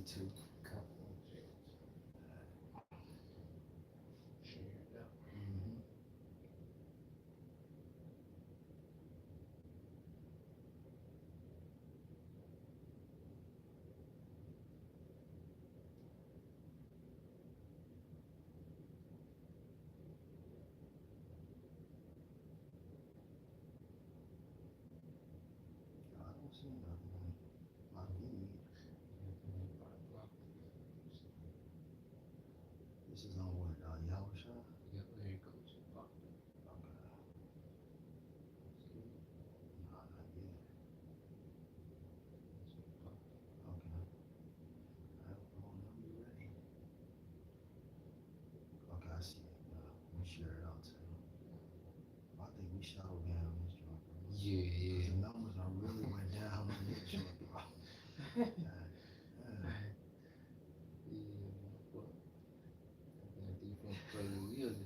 too. Mm-hmm. I don't see nothing on my feed. This is on what? Yahweh Shah? Yeah, there you go. Okay. No, not yet. Okay. Whenever you're ready. Okay, I see it. Let me share it out too. I think we shadow banned on this joint, bro. Yeah, Because yeah. the numbers are really went down on this joint, bro. Yeah, yeah. Defense play the wheels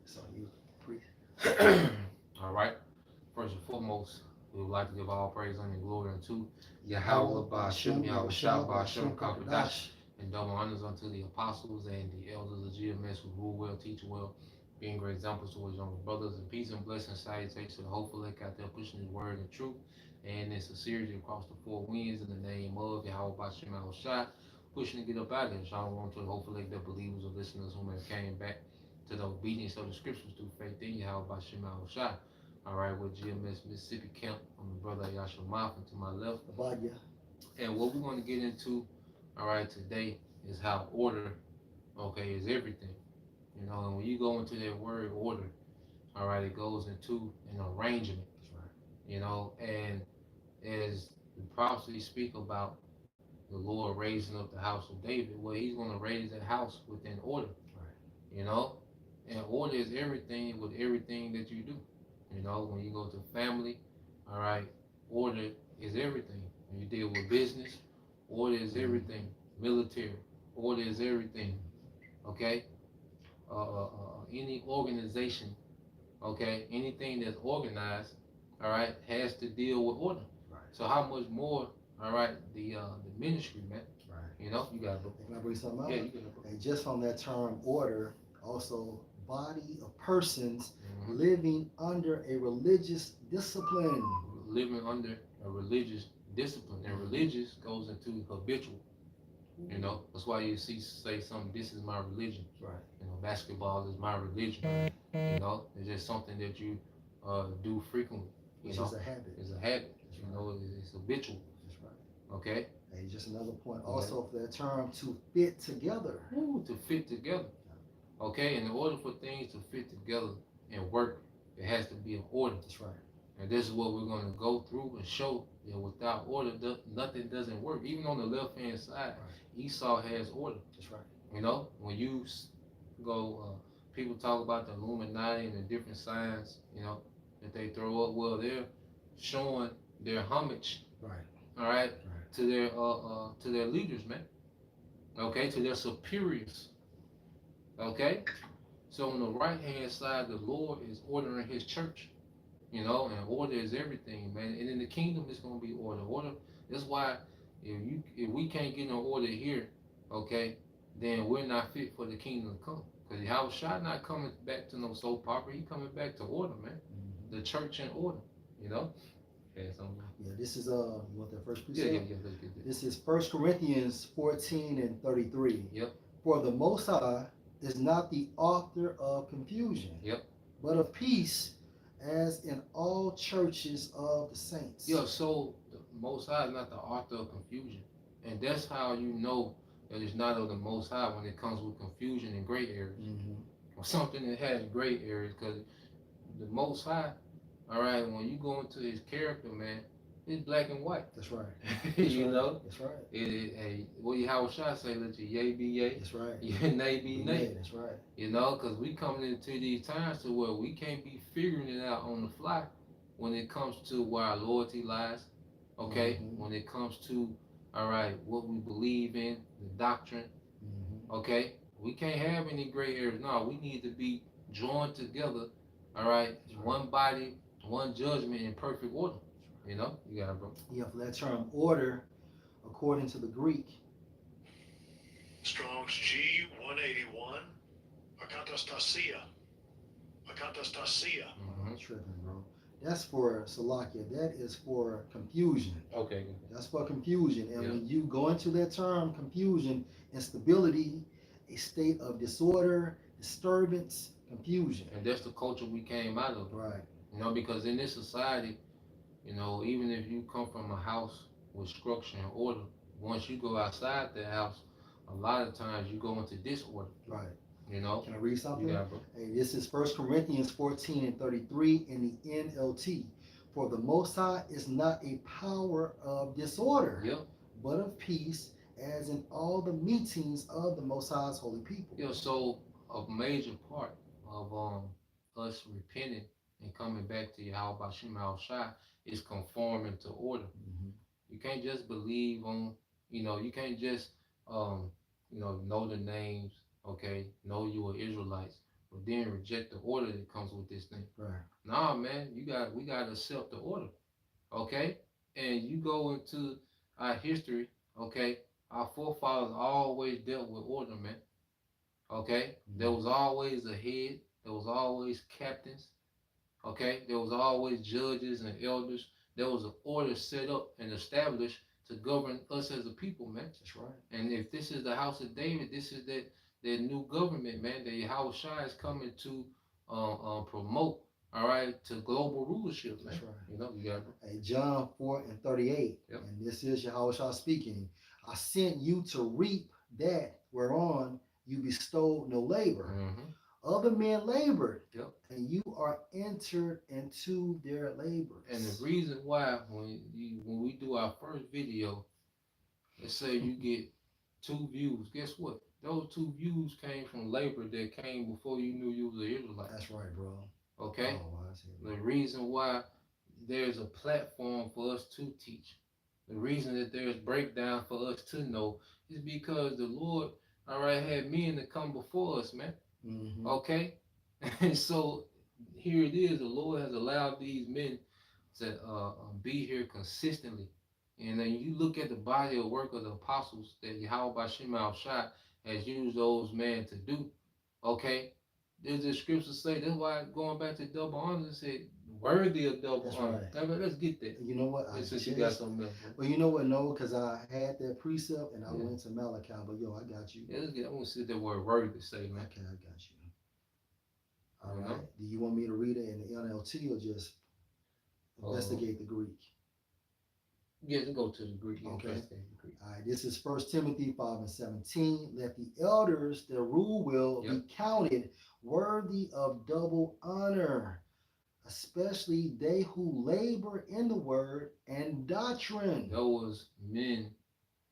So you pre. All right. First and foremost, we would like to give all praise and glory unto Yahweh Ba'ashem, Yahweh Shah Ba'ashem Kakadash, and double honors unto the apostles and the elders of GMS who rule well, teach well, being great examples to his younger brothers. And peace and blessings, salutations to the hopeful elect out there pushing his word and truth and in sincerity across the four winds in the name of Yahweh Ba'ashem, Yahweh Shah, pushing to get up out of there. Shalom to the hopeful elect, the believers or listeners who may have came back to the obedience of the scriptures through faith in Yahweh Ba'ashem, Yahweh Shah. All right, with GMS Mississippi Camp, I'm the brother Yashua Mafin to my left. Abadia. And what we're going to get into, all right, today is how order, okay, is everything. You know, and when you go into that word order, all right, it goes into an arrangement. That's right. You know, and as the prophecies speak about the Lord raising up the house of David, well, he's going to raise that house within order. Right. You know, and order is everything with everything that you do. You know, when you go to family, all right, order is everything. When you deal with business, order is everything. Military, order is everything. Okay, any organization, okay, anything that's organized, all right, has to deal with order. Right. So how much more, all right, the ministry, man. Right. You know, you got to. Can I bring something out? Yeah, you can. And just on that term order, also body of persons Mhm. living under a religious discipline. Living under a religious discipline, and religious goes into habitual. You know, that's why you see say something. This is my religion. Right. You know, basketball is my religion. You know, it's just something that you do frequently. Which is a habit. It's a habit. That's you right. know, it's habitual. That's right. Okay. And just another point. Also, for that term to fit together. Ooh, to fit together. Okay, and in order for things to fit together and work, it has to be an order. That's right. And this is what we're going to go through and show that without order, nothing doesn't work. Even on the left hand side, right. Esau has order. That's right. You know, when you go, people talk about the Illuminati and the different signs, you know, that they throw up. Well, they're showing their homage, right? All right, to their leaders, man. Okay, to their superiors. Okay, so on the right hand side, the Lord is ordering His church. You know, and order is everything, man. And in the kingdom, it's gonna be order. Order. That's why if we can't get no order here, okay, then we're not fit for the kingdom to come. Because Yahweh Shah not coming back to no soap opera. He coming back to order, man. Mm-hmm. The church in order. You know. Yeah, this is you want that first precept? Yeah. Let's get this. This is 1 Corinthians 14:33. Yep. For the Most High is not the author of confusion. Yep. But of peace, as in all churches of the saints. Yeah, so the Most High is not the author of confusion. And that's how you know that it's not of the Most High when it comes with confusion and gray areas. Mm-hmm. Or something that has gray areas, because the Most High, all right, when you go into His character, man, it's black and white. That's right. You know? That's right. What Yahweh Shah say, let your yea be yea. That's right. Your nay be nay. That's right. You know, because we coming into these times to where we can't be figuring it out on the fly when it comes to where our loyalty lies, okay? Mm-hmm. When it comes to, all right, what we believe in, the doctrine, mm-hmm. Okay? We can't have any gray areas. No, we need to be joined together, all right? One body, one judgment in perfect order. You know, you got it, bro. Yeah, for that term order, according to the Greek. Strong's G 181. Akatastasia. Akatastasia. I'm tripping, bro. That's for Salakia. That is for confusion. Okay. That's for confusion. And Yeah. when you go into that term, confusion, instability, a state of disorder, disturbance, confusion. And that's the culture we came out of. Right. You know, because in this society, you know, even if you come from a house with structure and order, once you go outside the house, a lot of times you go into disorder. Right. You know? Can I read something? Yeah, bro. Hey, this is 1 Corinthians 14 and 33 in the NLT. For the Most High is not a power of disorder, Yep. but of peace, as in all the meetings of the Most High's holy people. Yeah, so a major part of us repenting and coming back to Yahweh Bashim Al Shai is conforming to order. Mm-hmm. You can't just believe on, you know, you can't just know the names, okay, know you are Israelites, but then reject the order that comes with this thing. Right. Nah, man, we gotta accept the order, okay? And you go into our history, okay? Our forefathers always dealt with order, man. Okay? There was always a head, there was always captains, okay? There was always judges and elders. There was an order set up and established to govern us as a people, man. That's right. And if this is the house of David, this is that new government, man, that Yahweh Shai is coming to promote, all right, to global rulership, man. That's right. You know, you got it. Hey, John 4 and 38. Yep. And this is Yahweh Shah speaking. I sent you to reap that whereon you bestowed no labor. Mm-hmm. Other men labored, Yep. and you are entered into their labors. And the reason why when we do our first video, let's say you get 2 views, guess what? Those 2 views came from labor that came before you knew you was an Israelite. That's right, bro. Okay? Oh, I see. The reason why there's a platform for us to teach, the reason that there's breakdown for us to know is because the Lord, all right, had men to come before us, man. Mm-hmm. Okay? And so here it is. The Lord has allowed these men to be here consistently. And then you look at the body of work of the apostles that Yahweh Bashim Al Shai has used those men to do. Okay? There's the scriptures say, that's why going back to double honor, it said, worthy of double That's honor. right. Let's get that. You know what? Since you got something else. Well, you know what? No, because I had that precept and I Yeah. went to Malachi, but yo, I got you. Yeah, let's get, I want to see that word worthy to say, man. Okay, I got you. All You right. know? Do you want me to read it in the NLT or just investigate the Greek? Yeah, let's go to the Greek. Okay. Investigate the Greek. All right, this is 1 Timothy 5 and 17. Let the elders that rule will Yep. be counted worthy of double honor, especially they who labor in the word and doctrine. There was men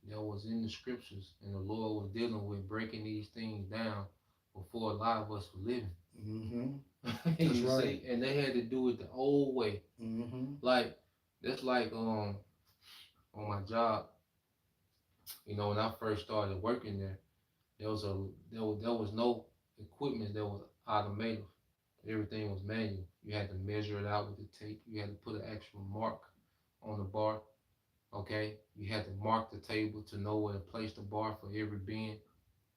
that was in the scriptures, and the Lord was dealing with breaking these things down before a lot of us were living. Mm-hmm. You right. see? And they had to do it the old way. Mm-hmm. Like that's like on my job. You know, when I first started working there, there was no equipment that was automated. Everything was manual. You had to measure it out with the tape. You had to put an actual mark on the bar. Okay, you had to mark the table to know where to place the bar for every bend.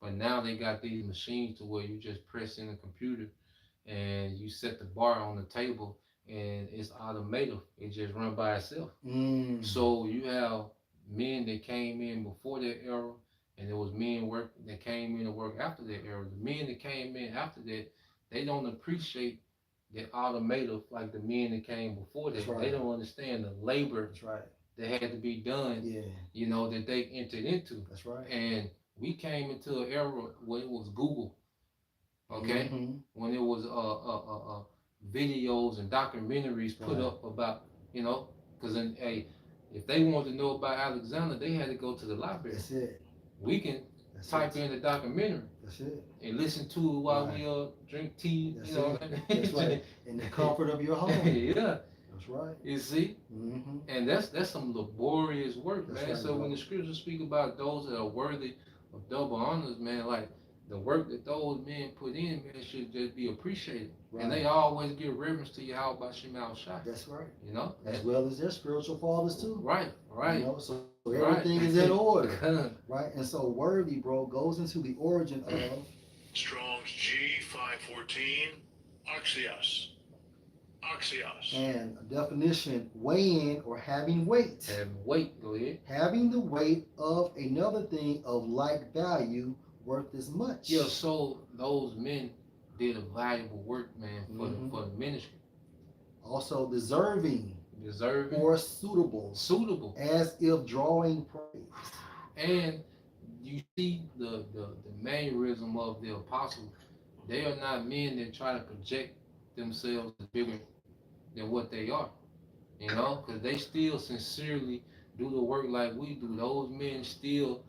But now they got these machines to where you just press in the computer and you set the bar on the table and it's automated. It just run by itself. Mm. So you have men that came in before that era, and there was men that came in to work after that era. The men that came in after that, they don't appreciate that automated like the men that came before that. That's right. They don't understand the labor That's right. that had to be done, Yeah, you know, that they entered into. that's right. And we came into an era where it was Google, okay? Mhm. When it was videos and documentaries put Right. up about, you know, because if they wanted to know about Alexander, they had to go to the library. That's it. We can That's type it. in the documentary That's it. and listen to it while Right. we drink tea, That's you know. it. That's right. In the comfort of your home. Yeah, That's right. you see, Mm-hmm. and that's some laborious work, That's man. right, So bro. when the scriptures speak about those that are worthy of double honors, man, like the work that those men put in, man, should just be appreciated. Right. And they always give reverence to Yahweh Bashim Al Shai. That's right. You know, As well as their spiritual fathers too. right. You know, so So Right. everything is in order, Con. right? And so worthy, bro, goes into the origin of Strong's G514. Axios. Axios. and a definition, weighing or having weight. And wait, go ahead. Having the weight of another thing of like value worth as much. Yeah, so those men did a valuable work, man, for the ministry. Also deserving Deserving, or suitable, suitable. as if drawing praise. And you see the mannerism of the apostles. They are not men that try to project themselves as bigger than what they are. You know, because they still sincerely do the work like we do. Those men still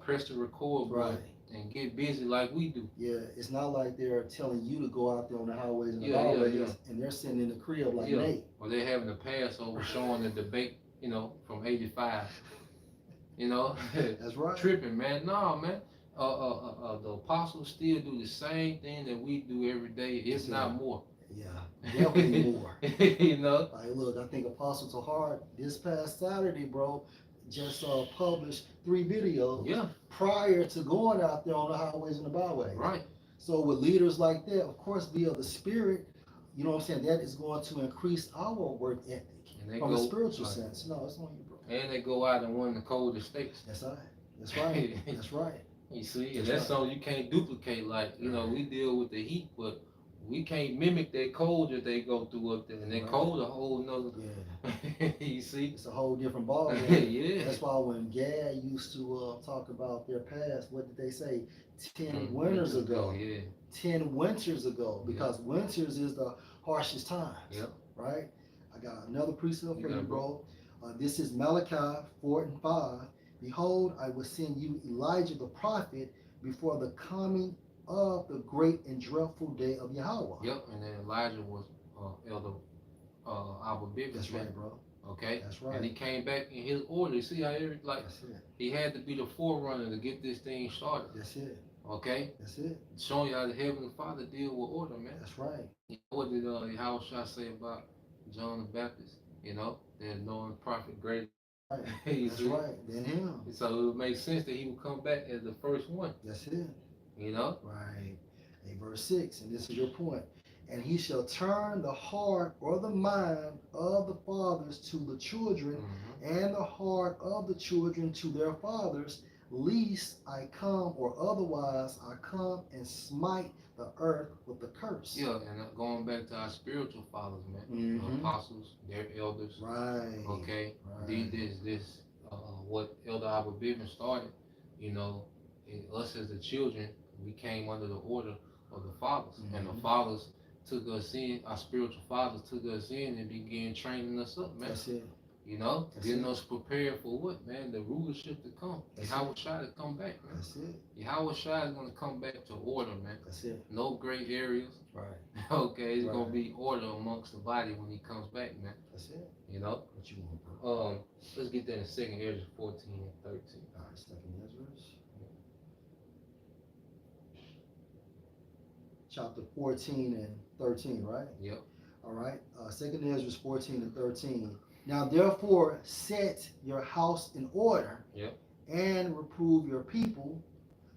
press the record button Right. and get busy like we do. Yeah, it's not like they're telling you to go out there on the highways and the Yeah, yeah, byways yeah. and they're sitting in the crib like Yeah. Nate. Or they're having a Passover showing the debate, you know, from 85. You know, That's right. tripping, man. No, man. The apostles still do the same thing that we do every day, if Yes, not sir. more. Yeah, definitely more. You know? Like, look, I think Apostle Tahar this past Saturday, bro, just published 3 videos Yeah, prior to going out there on the highways and the byways. right. So with leaders like that, of course, via the Spirit, you know what I'm saying, that is going to increase our work ethic And they from a go, spiritual right. sense. No, it's on you, bro. And they go out in one of the coldest states. That's right. That's right. That's right. You see, and That's that's right. something you can't duplicate. Like, you know, we deal with the heat, but we can't mimic that cold that they go through up there. And that Right. cold a whole nother. Yeah, You see? it's a whole different ball. Yeah. That's why when Gad used to talk about their past, what did they say? 10 Mm, winters ago. Yeah. 10 winters ago, because winters is the harshest times. Yep. Right? I got another precept You for got you, it, bro. This is Malachi 4 and 5. Behold, I will send you Elijah the prophet before the coming of the great and dreadful day of Yahweh. Yep. And then Elijah was Elder Abba Bivens. That's right, bro. Okay. That's right. And he came back in his order. You see how like That's it. he had to be the forerunner to get this thing started. That's it. Okay. That's it. Showing you how the Heavenly Father deal with order, man. That's right. You know what did Yahushua say about John the Baptist? You know, there's no prophet greater. Right. You That's see? right. Then him. So it would make sense that he would come back as the first one. That's it. You know? Right. Hey, verse 6, and this is your point. And he shall turn the heart or the mind of the fathers to the children, and the heart of the children to their fathers, lest I come, or otherwise I come and smite the earth with the curse. Yeah, and going back to our spiritual fathers, man. Mhm. Apostles, their elders. Right. Okay. Right. This what Elder Abba Bivens started, you know, us as the children, we came under the order of the fathers. And the Mhm. fathers took us in, our spiritual fathers took us in and began training us up, man. That's it. You know, That's getting it. us prepared for what, man? The rulership to come. That's Yahweh Shai to come back, man. That's it. Yahweh Shai is going to come back to order, man. That's it. No gray areas. Right. Okay, it's going Right. to be order amongst the body when he comes back, man. That's it. You know? What you want, bro? Let's get that in 2nd Ezra 14 and 13. All right, second Ezra. Chapter 14 and 13, right? Yep. All right. Second Ezra 14 and 13. Now therefore set your house in order, Yep. and reprove your people,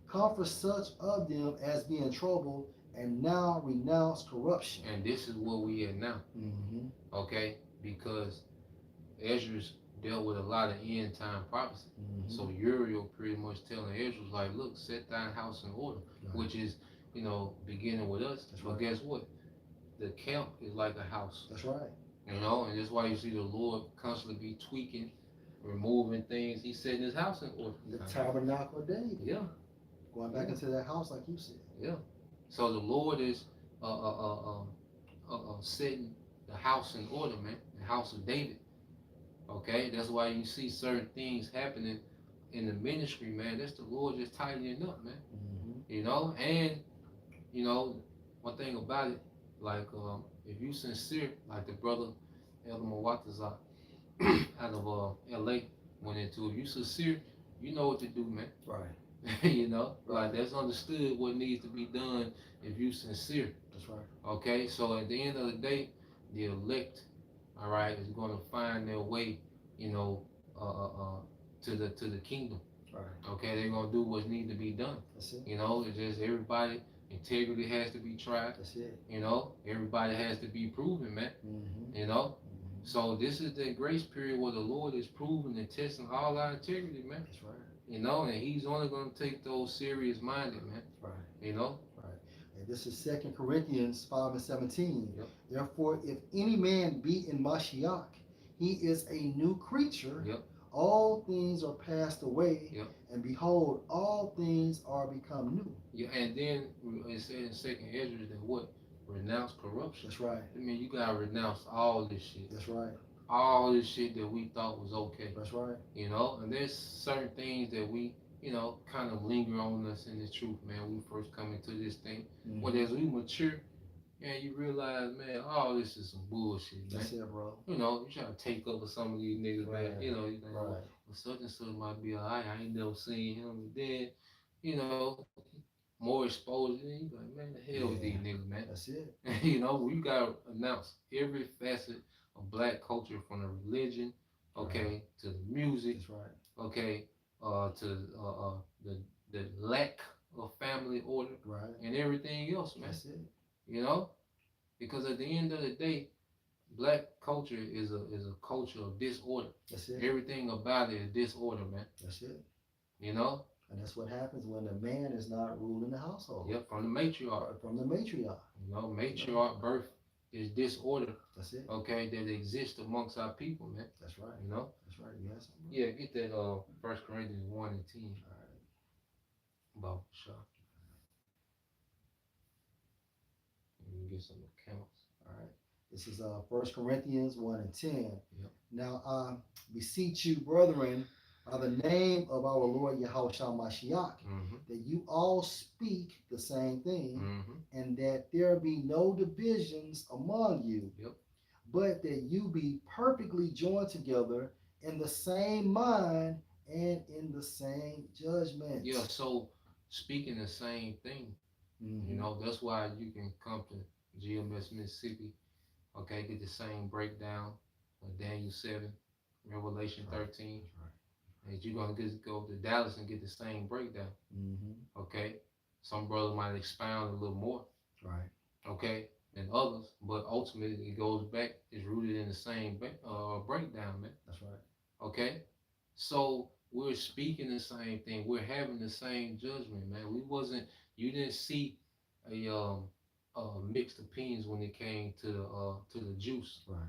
comfort such of them as be in trouble, and now renounce corruption. And this is where we at now, Mm-hmm. okay? Because Ezra's dealt with a lot of end time prophecy. Mm-hmm. So Uriel pretty much telling Ezra, like, look, set thine house in order, Right. which is, you know, beginning with us. That's But right. guess what? The camp is like a house, That's right. you know, and that's why you see the Lord constantly be tweaking, removing things. He's setting his house in order. The tabernacle of David. Yeah, Going back Yeah. into that house, like you said. yeah. So the Lord is setting the house in order, man. The house of David. Okay, that's why you see certain things happening in the ministry, man. That's the Lord just tightening up, man. Mm-hmm. You know, and you know, one thing about it, like if you sincere, like the brother Elder Mawatazak out of LA went into, if you sincere, you know what to do, man. Right. You know, like that's understood what needs to be done if you sincere. That's right. Okay, so at the end of the day, the elect, all right, is going to find their way, you know, to the kingdom. Right. Okay, they're gonna do what needs to be done. That's it. You know, it's just everybody integrity has to be tried. That's it. You know, everybody has to be proven, man. Mm-hmm. You know, Mm-hmm. so this is the grace period where the Lord is proving and testing all our integrity, man. That's right. You know, and He's only gonna take those serious minded, man. Right. You know. Right. And this is 2 Corinthians 5:17. Yep. Therefore, if any man be in Mashiach, he is a new creature. Yep. All things are passed away, Yep. and behold, all things are become new. Yeah, and then it said in Second Ezra that what? Renounce corruption. That's right. I mean, you gotta renounce all this shit. That's right. All this shit that we thought was okay. That's right. You know, and there's certain things that we, you know, kind of linger on us in the truth, man. We first come into this thing. Mm-hmm. But as we mature, and you realize, man, all this is some bullshit, man. That's it, bro. You know, you try to take over some of these niggas, man. Right. You know, you think, Right. well, such and such might be alright. I ain't never seen him. And then, you know, more exposure. And you like, man, the hell with these niggas, man. That's it. You know, we gotta announce every facet of black culture, from the religion, okay, to the music, That's right. okay, to the lack of family order, Right. and everything else, man. That's it. You know, because at the end of the day, black culture is a culture of disorder. That's it. Everything about it is disorder, man. That's it. You know. And that's what happens when a man is not ruling the household. Yep, from the matriarch. From the matriarch. You know, matriarch birth is disorder. That's it. Okay, that exists amongst our people, man. That's right. You know. That's right. You have something? Yeah, get that 1 Corinthians 1 and 10. All right. About sure. You can get some accounts. All right. This is 1 Corinthians 1 and 10. Yep. Now I beseech you, brethren, by the name of our Lord Yahushua Mashiach, that you all speak the same thing, and that there be no divisions among you, but that you be perfectly joined together in the same mind and in the same judgment. Yeah, so speaking the same thing, you know, that's why you can come to GMS Mississippi, okay, get the same breakdown of Daniel 7, Revelation 13. And you're gonna go to Dallas and get the same breakdown. Okay, some brother might expound a little more, right? Okay, than others, but ultimately it goes back. It's rooted in the same breakdown, man. That's right. Okay, so we're speaking the same thing. We're having the same judgment, man. You didn't see a mixed opinions when it came to the juice. Right.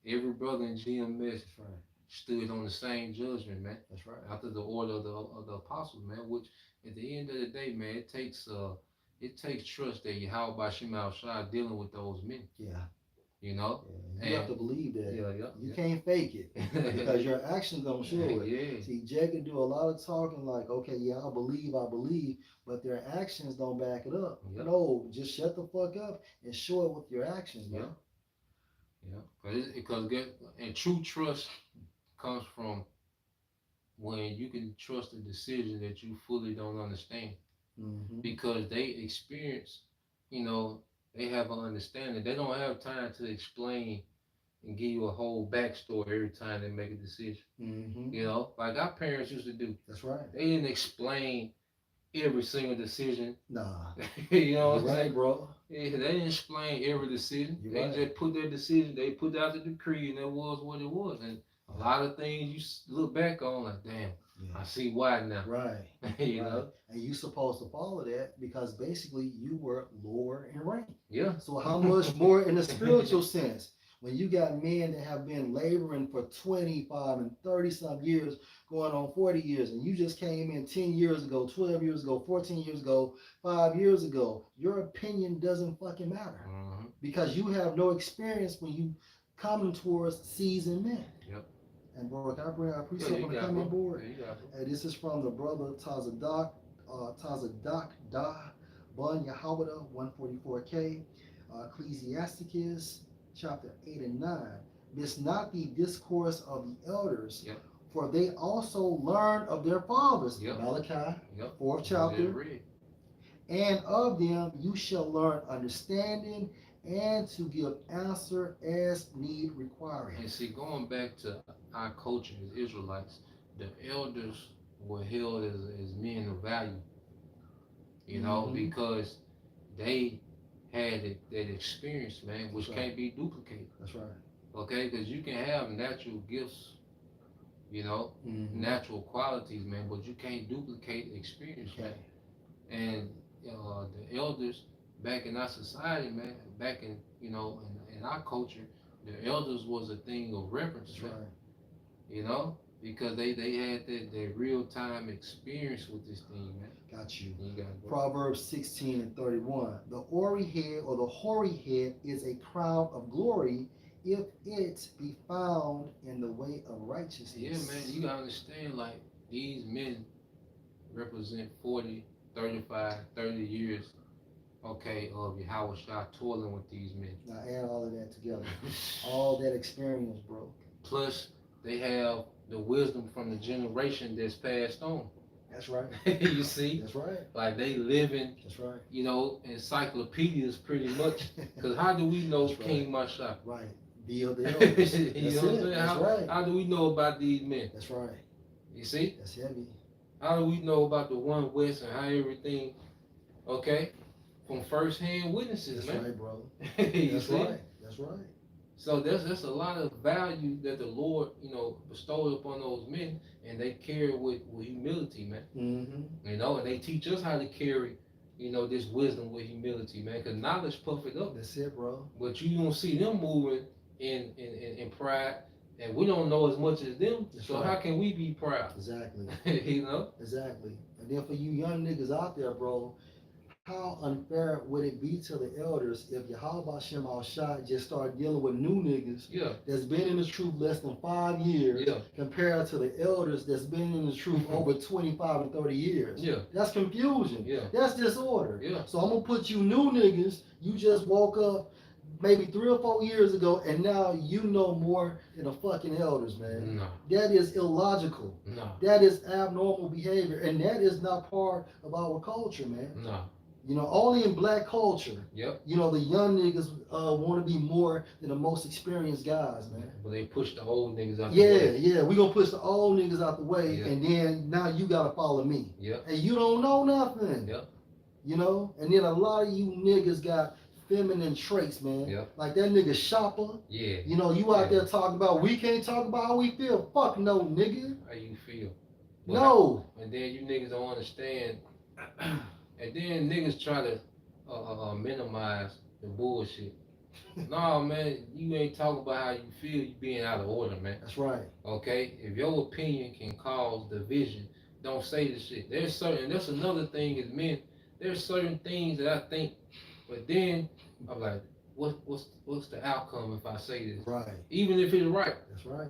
Every brother in GMS. That's right. Stood on the same judgment, man. That's right. After the order of the apostles, man. Which at the end of the day, man, it takes trust that Yahweh Bashim Al-Shai dealing with those men. Yeah. You know. Yeah. You have to believe that. Yeah. You can't fake it because your actions don't show it. Yeah. See, Jay can do a lot of talking like, okay, yeah, I believe, but their actions don't back it up. Yep. No, just shut the fuck up and show it with your actions, man. Yeah. Because and true trust comes from when you can trust a decision that you fully don't understand, because they experience, you know, they have an understanding. They don't have time to explain and give you a whole backstory every time they make a decision. You know, like our parents used to do. That's right. They didn't explain every single decision. Nah. You know what I'm right, saying, bro? Yeah, they didn't explain every decision. You're right. Just put their decision. They put out the decree, and that was what it was. And a lot of things you look back on like, damn, I see why now. Right. You know? And you're supposed to follow that because basically you were lower in rank. Yeah. So how much more in a spiritual sense? When you got men that have been laboring for 25 and 30 some years, going on 40 years, and you just came in 10 years ago, 12 years ago, 14 years ago, 5 years ago, your opinion doesn't fucking matter because you have no experience when you coming towards seasoned men. Yep. And bro, can I bring our precept on the comment board? And this is from the brother Tazadak Da Bun Yahawada 144K, Ecclesiasticus chapter 8 and 9. Miss not the discourse of the elders, for they also learn of their fathers. Malachi, 4th chapter. And of them you shall learn understanding and to give answer as need requiring. And see, going back to our culture as Israelites, the elders were held as men of value, you know, Mhm. because they had that experience, man, which That's right. can't be duplicated. That's right. Okay, because you can have natural gifts, you know, Mhm. natural qualities, man, but you can't duplicate experience, man. Okay. And the elders back in our society, man, back in in our culture, the elders was a thing of reverence, That's man. right. You know, because they had that real time experience with this thing, man. Got you. You got it, bro. Proverbs 16 and 31. The hoary head or the hoary head is a crown of glory if it be found in the way of righteousness. Yeah, man, you gotta understand, like, these men represent 40, 35, 30 years, okay, of Yahweh Shah toiling with these men. Now add all of that together. All that experience, bro. Plus, they have the wisdom from the generation that's passed on. That's right. You see? That's right. Like, they living, That's right. you know, encyclopedias pretty much. Because how do we know That's right. King Masha? Right. Build the elders. You That's know what I'm it. saying? That's How, right. how do we know about these men? That's right. You see? That's heavy. How do we know about the One West and how everything, okay, from first-hand witnesses, That's man? right, bro. You That's see? right. That's right. So that's a lot of value that the Lord, you know, bestowed upon those men, and they carry with humility, man. Mm-hmm. You know, and they teach us how to carry, you know, this wisdom with humility, man. Because knowledge puff it up, That's it, bro. but you don't see them moving in pride, and we don't know as much as them. That's so right. how can we be proud? Exactly. You know? Exactly. And then for you young niggas out there, bro, how unfair would it be to the elders if Yahweh Shem Al Shah just started dealing with new niggas Yeah. that's been in the truth less than 5 years Yeah. compared to the elders that's been in the truth over 25 and 30 years? Yeah. That's confusion. Yeah. That's disorder. Yeah. So I'm gonna put you new niggas, you just woke up maybe 3 or 4 years ago and now you know more than the fucking elders, man. No. That is illogical. No. That is abnormal behavior, and that is not part of our culture, man. No. You know, only in black culture, Yep. you know, the young niggas want to be more than the most experienced guys, man. But they push the old niggas out the Yeah, way. yeah, we gonna push the old niggas out the way, Yeah. and then now you gotta follow me, Yep. and you don't know nothing. Yep. You know, and then a lot of you niggas got feminine traits, man. Yep. Like that nigga Shopper. Yeah. You know, you out Yeah. there talking about we can't talk about how we feel. Fuck no, nigga. How you feel? No. And then you niggas don't understand. And then niggas try to minimize the bullshit. No, man, you ain't talking about how you feel. You being out of order, man. That's right. Okay, if your opinion can cause division, don't say the shit. There's certain. That's another thing as men. There's certain things that I think, but then I'm like, what's the outcome if I say this? Right. Even if it's right, That's right.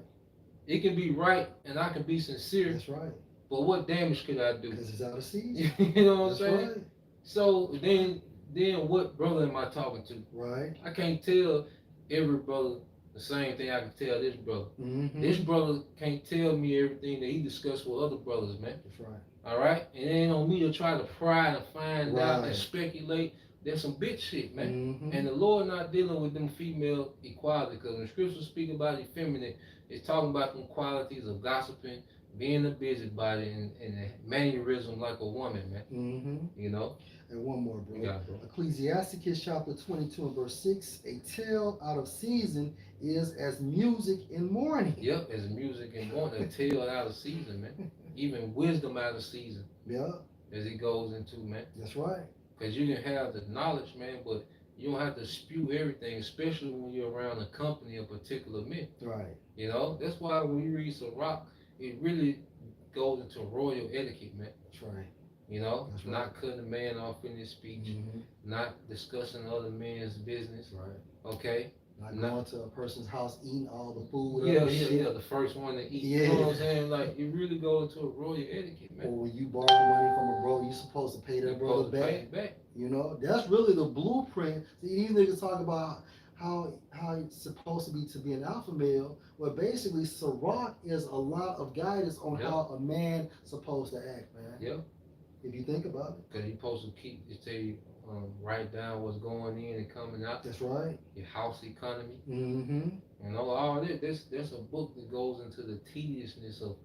it can be right, and I can be sincere. That's right. But what damage could I do? Because it's out of season. You know what I'm That's saying? right. So then what brother am I talking to? Right. I can't tell every brother the same thing I can tell this brother. Mm-hmm. This brother can't tell me everything that he discussed with other brothers, man. That's right. All right? And it ain't on me to try to pry and find out Right. and speculate. There's some bitch shit, man. Mm-hmm. And the Lord not dealing with them female equality, because when scriptures speak about effeminate, it's talking about them qualities of gossiping, being a busybody, and a mannerism like a woman, man. Mm-hmm. You know? And one more, bro. You got it, bro. Ecclesiasticus chapter 22 and verse 6. A tale out of season is as music in mourning. Yep, as music and morning, a tale out of season, man. Even wisdom out of season, Yeah, as it goes into, man. that's right. Because you can have the knowledge, man, but you don't have to spew everything, especially when you're around a company of particular men. Right. You know, that's why when you read Sirach, it really goes into royal etiquette, man. That's right. You know, That's right. not cutting a man off in his speech, Mm-hmm. not discussing other men's business. Right. Okay. Not No. going to a person's house, eating all the food. Yeah, and yeah, shit. yeah. The first one to eat. Yeah. You know what I'm saying? Like, it really goes into a royal etiquette, man. Or when you borrow money from a bro, you supposed to pay that You're brother supposed to pay back. it back. You know, that's really the blueprint. See, these niggas talk about how it's supposed to be an alpha male. Well, basically, Sirach is a lot of guidance on Yep. how a man supposed to act, man. Yep. If you think about it. Because you're supposed to keep, it tell you, write down what's going in and coming out. That's right. Your house economy. Mm-hmm. You know, all this. There's a book that goes into the tediousness of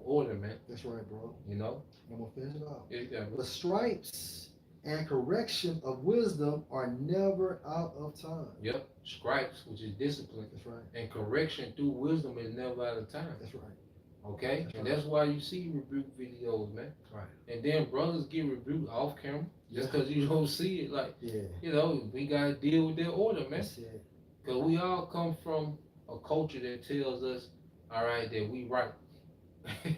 order, man. That's right, bro. You know. I'm gonna finish it off. Yeah, you got it. The stripes and correction of wisdom are never out of time. Yep. Stripes, which is discipline, That's right. and correction through wisdom is never out of time. That's right. Okay, That's and right. that's why you see rebuke videos, man. Right. And then brothers get rebuked off camera just Yeah. because you don't see it. Like, Yeah. you know, we gotta deal with their order, man. That's it. Because we all come from a culture that tells us, all right, that we right,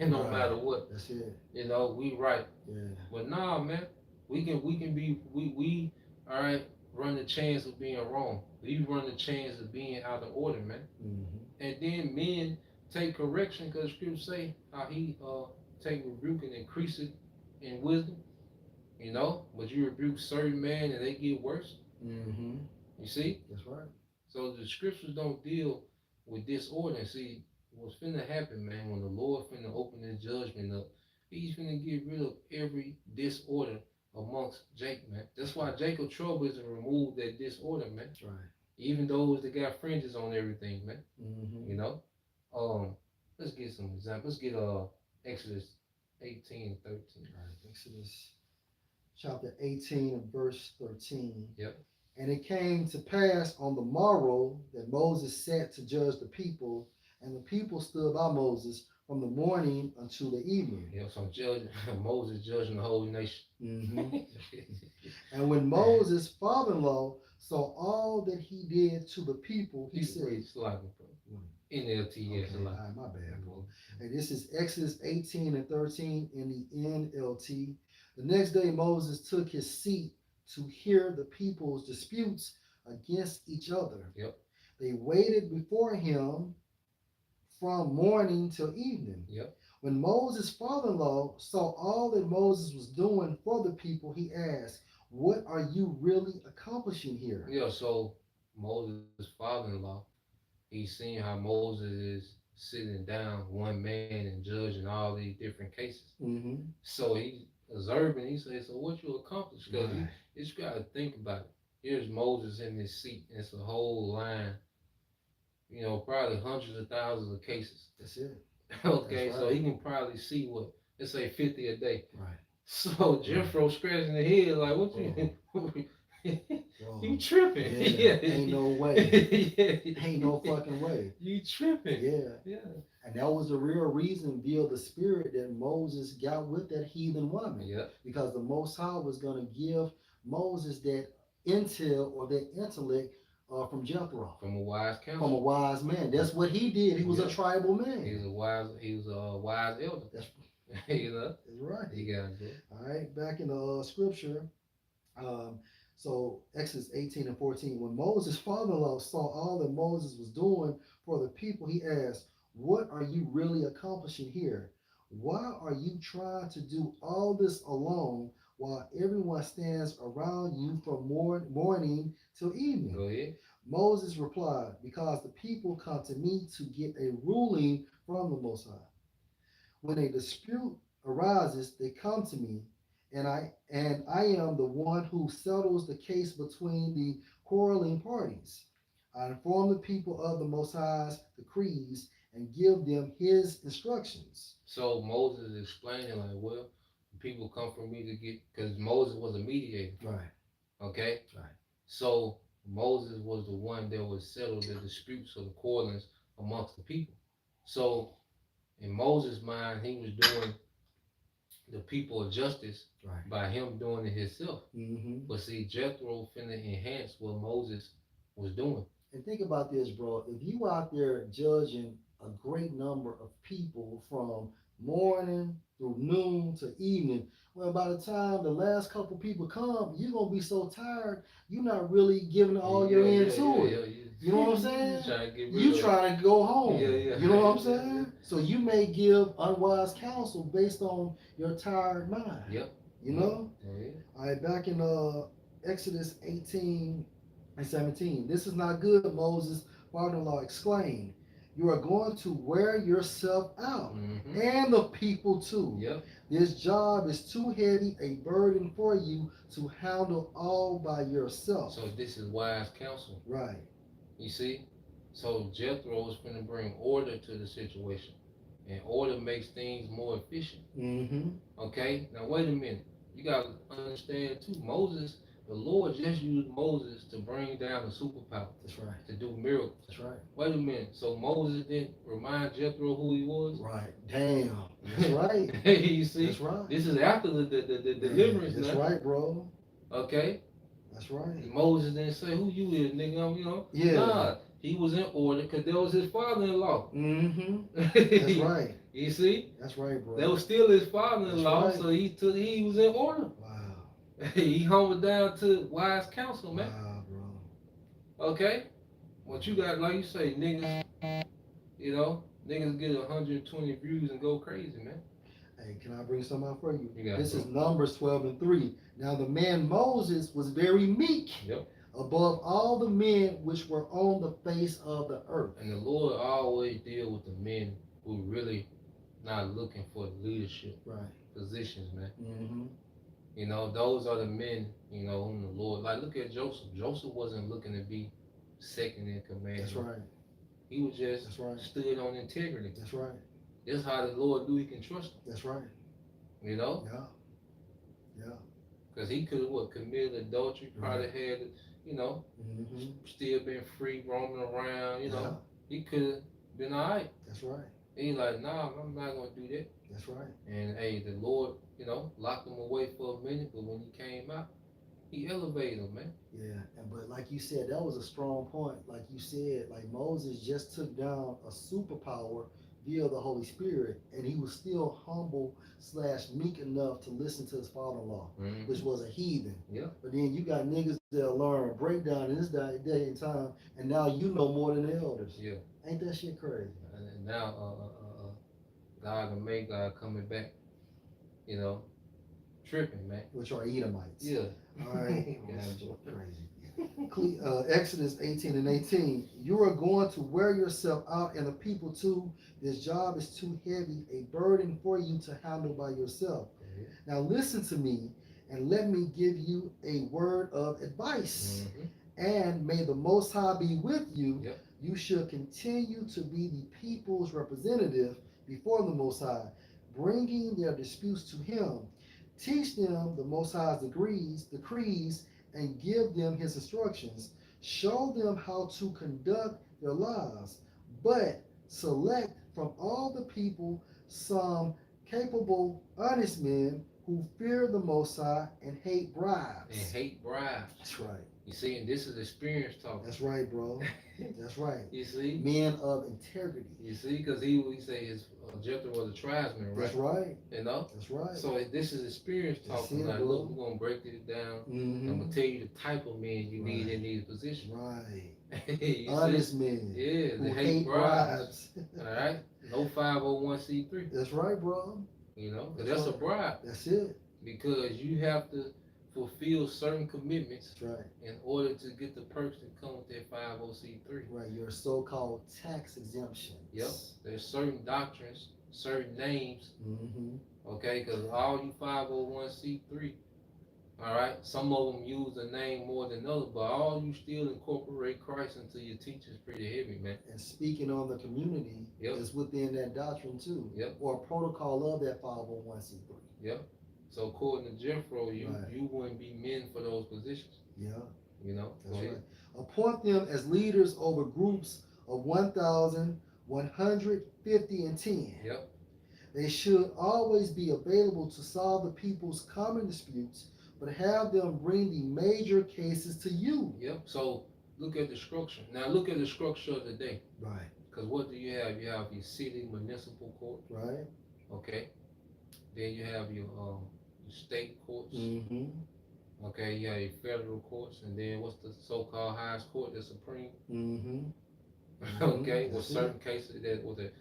no Right. matter what. That's it. You know, we right. Yeah. But nah, man, we can be we all right. Run the chance of being wrong. We run the chance of being out of order, man. Mm-hmm. And then men take correction because scripture say how he take rebuke and increase it in wisdom. You know, but you rebuke certain men and they get worse. Mm-hmm. You see? That's right. So the scriptures don't deal with disorder. See, what's finna happen, man, when the Lord finna open his judgment up, he's finna get rid of every disorder amongst Jacob, man. That's why Jacob trouble is to remove that disorder, man. That's right. Even those that got fringes on everything, man. Mm-hmm. You know? Let's get some examples. Let's get Exodus 18 and 13. All right. Exodus chapter 18 and verse 13. Yep. And it came to pass on the morrow that Moses sat to judge the people, and the people stood by Moses from the morning until the evening. Yeah, so Moses judging the whole nation. Mm-hmm. And when Moses' father-in-law saw all that he did to the people, he said, NLT, yes, okay, all right, my bad, bro. And this is Exodus 18 and 13 in the NLT. The next day Moses took his seat to hear the people's disputes against each other. Yep. They waited before him from morning till evening. Yep. When Moses' father-in-law saw all that Moses was doing for the people, he asked, "What are you really accomplishing here?" Yeah, so Moses' father-in-law, he's seen how Moses is sitting down one man and judging all these different cases. Mm-hmm. So he's observing, he says, so what you accomplished? Because Right. you just got to think about it. Here's Moses in this seat. It's a whole line, you know, probably hundreds of thousands of cases. That's it. Okay, That's so right. he can probably see what, let's say 50 a day. Right. So Jethro scratching the head like, what you, Whoa. you tripping? Yeah, ain't no way. Yeah. Ain't no fucking way. You tripping? Yeah. Yeah. And that was the real reason via the spirit that Moses got with that heathen woman. Yeah. Because the Most High was going to give Moses that intel or that intellect from Jethro. From a wise counsel. From a wise man. That's what he did. He was a tribal man. He was a wise elder. That's, you know? that's right. He got it. All right, back in the scripture. So Exodus 18 and 14. When Moses' father-in-law saw all that Moses was doing for the people, he asked, "What are you really accomplishing here? Why are you trying to do all this alone while everyone stands around you from morning till evening?" Go ahead. Moses replied, "Because the people come to me to get a ruling from the Most High. When a dispute arises, they come to me, and I am the one who settles the case between the quarreling parties. I inform the people of the Most High's decrees and give them his instructions." So Moses is explaining like, well, people come from me to get, because Moses was a mediator. Right. Okay? Right. So Moses was the one that would settle the disputes or the quarrelings amongst the people. So in Moses' mind, he was doing the people a justice Right. by him doing it himself. Mm-hmm. But see, Jethro finna enhance what Moses was doing. And think about this, bro. If you out there judging a great number of people from morning through noon to evening, well, by the time the last couple people come, you're gonna be so tired, you're not really giving all your into it. You know what I'm saying? You trying to go home. Yeah. You know what I'm saying? So you may give unwise counsel based on your tired mind. Yep. You know? Yeah. All right, back in Exodus 18 and 17. "This is not good," Moses' father-in-law exclaimed. You are going to wear yourself out, Mm-hmm. and the people too. Yep. This job is too heavy a burden for you to handle all by yourself. So this is wise counsel. Right. You see? So Jethro is going to bring order to the situation. And order makes things more efficient. Mm-hmm. Okay? Now wait a minute. You got to understand too, Moses, the Lord just used Moses to bring down the superpower. That's right. To do miracles. That's right. Wait a minute. So Moses didn't remind Jethro who he was? Right. Damn. That's right. You see? That's right. This is after the deliverance. That's now. right, bro. Okay? That's right. Moses didn't say who you is, nigga. You know? Yeah. Nah, he was in order because that was his father-in-law. Mm-hmm. That's right. You see? That's right, bro. That was still his father-in-law, That's right. so he was in order. Wow. He humbled down to wise counsel, man. Wow, bro. Okay? What you got, like you say, niggas, you know, niggas get 120 views and go crazy, man. Hey, can I bring something out for you? You got This it, is Numbers 12:3. Now the man Moses was very meek. Yep. Above all the men which were on the face of the earth. And the Lord always deal with the men who really not looking for leadership positions, man. Mm-hmm. You know, those are the men, you know, whom the Lord, like, look at Joseph. Joseph wasn't looking to be second in command. That's right. He was just That's right. stood on integrity. That's right. That's how the Lord knew he can trust him. That's right. You know? Yeah. Yeah. Because he could have, committed adultery, probably had, you know, Mm-hmm. still been free, roaming around, you know. Yeah. He could have been all right. That's right. He like, nah, I'm not going to do that. That's right. And, hey, the Lord, you know, locked him away for a minute, but when he came out, he elevated him, man. Yeah, but like you said, that was a strong point. Like you said, like Moses just took down a superpower via the Holy Spirit, and he was still humble / meek enough to listen to his father-in-law, which was a heathen. Yeah. But then you got niggas that'll learn breakdown in this day and time, and now you know more than the elders. Yeah. Ain't that shit crazy? And now, God and make God coming back, you know, tripping, man. Which are Edomites. Yeah. All right. Crazy. Exodus 18:18. You are going to wear yourself out, and the people too. This job is too heavy, a burden for you to handle by yourself. Mm-hmm. Now listen to me, and let me give you a word of advice. Mm-hmm. And may the Most High be with you. Yep. You should continue to be the people's representative before the Most High, bringing their disputes to Him. Teach them the Most High's decrees, and give them His instructions. Show them how to conduct their lives, but select from all the people some capable, honest men who fear the Most High and hate bribes. And hate bribes. That's right. You see, and this is experience talking. That's right, bro. That's right. You see? Men of integrity. You see, because he say his Jethro was a tribesman, right? That's right. You know? That's right. So this is experience talking. Like, look, we're going to break it down. Mm-hmm. I'm going to tell you the type of men you need in these positions. Right. Honest men. Yeah, who they hate bribes. All right? No 501c3. That's right, bro. You know? That's right. A bribe. That's it. Because you have to fulfill certain commitments. That's right. In order to get the perks that come with that 50C3. Right, your so-called tax exemptions. Yep. There's certain doctrines, certain names. Mm-hmm. Okay, because all you 501c3, all right, some of them use a name more than others, but all you still incorporate Christ into your teachings pretty heavy, man. And speaking on the community is within that doctrine too. Yep. Or protocol of that 501c3. Yep. So according to Jethro, you wouldn't be men for those positions. Yeah. You know? That's right. Appoint them as leaders over groups of 1,150 and 10. Yep. They should always be available to solve the people's common disputes, but have them bring the major cases to you. Yep. So look at the structure. Now look at the structure of the day. Right. Because what do you have? You have your city municipal court. Right. Okay. Then you have your state courts. Mm-hmm. Okay, you have your federal courts, and then what's the so-called highest court, the Supreme? Mm-hmm. Okay, with certain cases that was it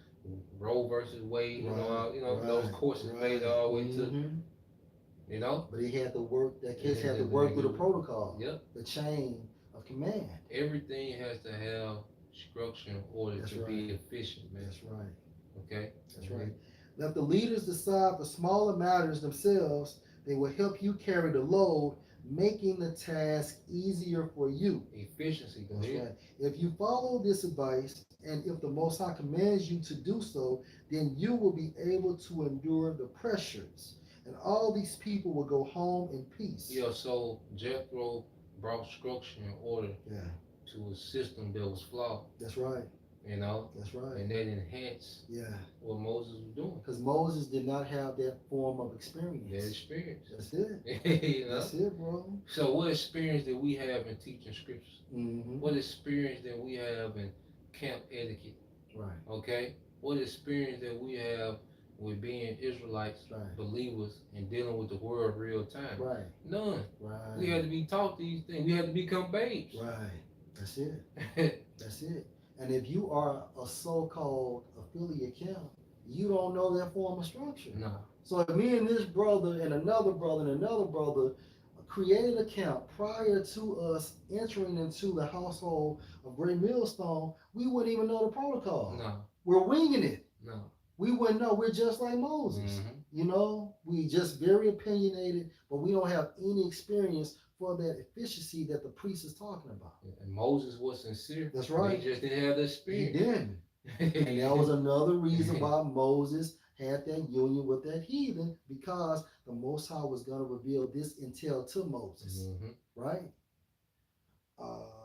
Roe versus Wade, you know, those courts is made all the way to, you know. But he had to work. That case had to work with a protocol. Yep. The chain of command. Everything has to have structure in order That's to be efficient, man. That's right. Okay? That's right. Let the leaders decide the smaller matters themselves. They will help you carry the load, making the task easier for you. Efficiency, go That's ahead. right. If you follow this advice, and if the Most High commands you to do so, then you will be able to endure the pressures, and all these people will go home in peace. Yeah, so Jethro brought structure in order Yeah, to a system that was flawed, that's right. you know, That's right. and that enhanced Yeah, what Moses was doing. because Moses did not have that form of That experience. experience. That's it. You know? That's it, bro. So what experience did we have in teaching scriptures? Mm-hmm. What experience did we have in camp etiquette? Right. Okay? What experience did we have with being Israelites, Right. believers, and dealing with the world real time? Right. None. Right. We had to be taught these things. We had to become babes. Right. That's it. That's it. And if you are a so-called affiliate camp, you don't know that form of structure. No. So if me and this brother and another brother and another brother created a camp prior to us entering into the household of Great Millstone, we wouldn't even know the protocol. No. We're winging it. No. We wouldn't know. We're just like Moses. Mhm. You know, we just very opinionated, but we don't have any experience for that efficiency that the priest is talking about. And Moses was sincere. That's right. He just didn't have the He experience. didn't. And that was another reason why Moses had that union with that heathen, because the Most High was going to reveal this intel to Moses, Mhm. right?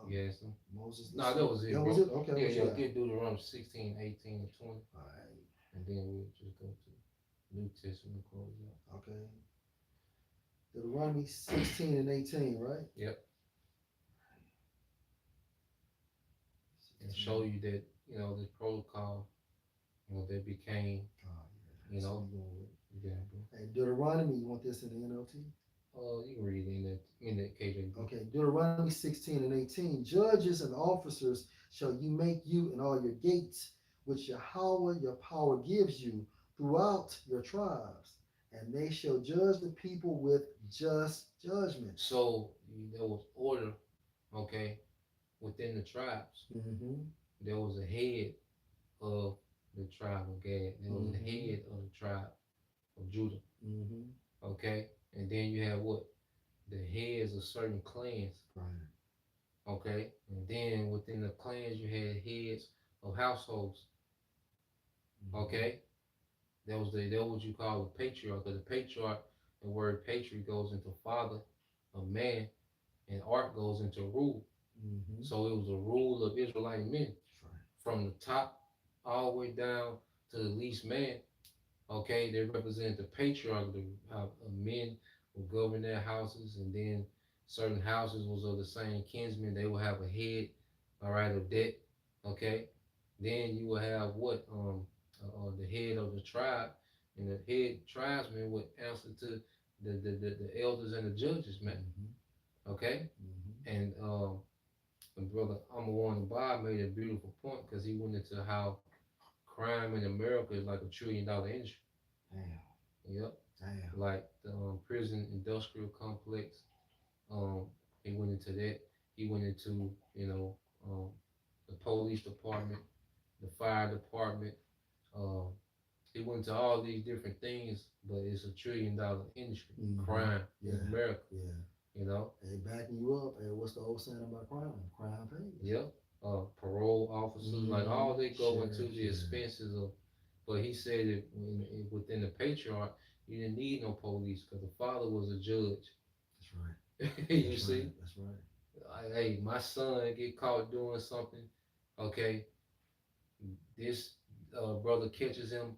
Yes. Moses. No, that was it. That bro. was it? Okay. Yeah, what's yeah. that? Get Deuteronomy 16, 18, and 20. All right. And then we'll just go to New Testament close out. Okay. Deuteronomy 16 and 18, right? Yep. And show you that, you know, this protocol, you know, that became, Oh, yeah. you So know. we going with- Yeah, bro. Hey, Deuteronomy, you want this in the NLT? You can read it in the KJV. Okay, Deuteronomy 16 and 18. Judges and officers shall you make you in all your gates, which Yahweh your power gives you throughout your tribes, and they shall judge the people with just judgment. So there was order, okay, within the tribes. Mm-hmm. There was a head of the tribe of Gad. There was a Mhm. head of the tribe of Judah. Mm-hmm. Okay, and then you have what? The heads of certain clans. Right. Okay, and then within the clans you had heads of households. Mm-hmm. Okay, that was what you call the patriarch. Because the patriarch, the word patriarch goes into father of man, and ark goes into rule. Mm-hmm. So it was a rule of Israelite men Right. from the top all the way down to the least man. Okay, they represent the patriarch. The men will govern their houses, and then certain houses was of the same kinsmen. They will have a head, all right, of that. Okay, then you will have what the head of the tribe, and the head tribesman would answer to the elders and the judges, man. Mm-hmm. Okay, Mm-hmm. and brother Amawan Bob made a beautiful point because he went into how crime in America is like $1 trillion industry. Damn. Yep. Damn. Like the prison industrial complex. He went into that. He went into, you know, the police department, the fire department. He went into all these different things, but it's $1 trillion industry. Mhm. Crime Yeah. in America. Yeah. You know. They backing you up. Hey, what's the old saying about crime? Crime pays. Yep. Parole officers, like all they go into the Sheriff, expenses of. But he said that within the patriarch, you didn't need no police because the father was a judge. That's right. You That's see, right. That's right. hey, my son get caught doing something. Okay, this brother catches him,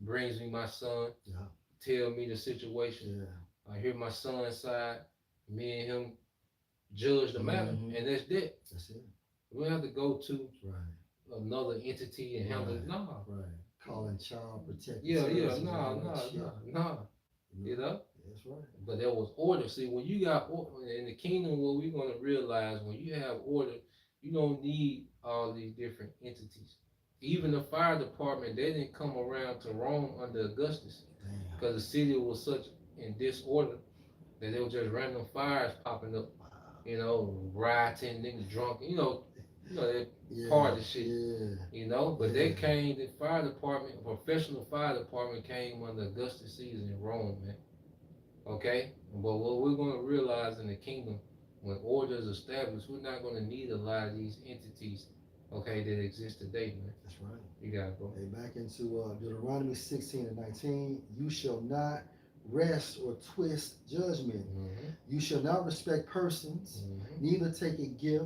brings me my son, Yeah. tell me the situation. Yeah. I hear my son's side. Me and him judge the matter, Mhm. and that's that. That's it. We don't have to go to Right. another entity and handle it. Right. No. Right. Calling child protective Yeah, services and no, all that no, shit. no. You know? That's right. But there was order. See, when you got order in the kingdom, what we're going to realize, when you have order, you don't need all these different entities. Even the fire department, they didn't come around to Rome under Augustus Damn. because the city was such in disorder that there were just random fires popping up, Wow. you know, rioting, niggas drunk, you know, you know, that Yeah, part of shit. yeah. You know, but Yeah. they came, the fire department, professional fire department came under Augustus Caesar in Rome, man. Okay? But what we're going to realize in the kingdom, when order is established, we're not going to need a lot of these entities, okay, that exist today, man. That's right. You got it, bro. Hey, back into Deuteronomy 16 and 19. You shall not wrest or twist judgment. Mm-hmm. You shall not respect persons, Mm-hmm. neither take a gift,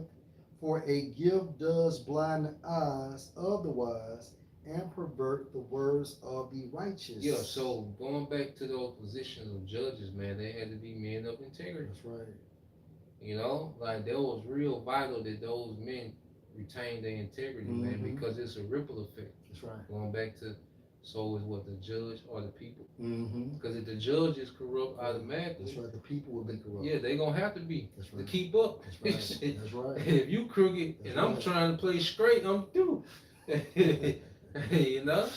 for a gift does blind the eyes of the wise and pervert the words of the righteous. Yeah, so going back to those positions of judges, man, they had to be men of integrity. That's right. You know, like that was real vital that those men retain their integrity, man, Mhm. because it's a ripple effect. That's right. Going back to, so is what the judge or the people. Mm-hmm. Because if the judge is corrupt automatically, That's right. The people will be corrupt. yeah, they gonna have to be That's to right. keep up. That's right. That's right. If you crooked That's and I'm right. trying to play straight, I'm through. You know.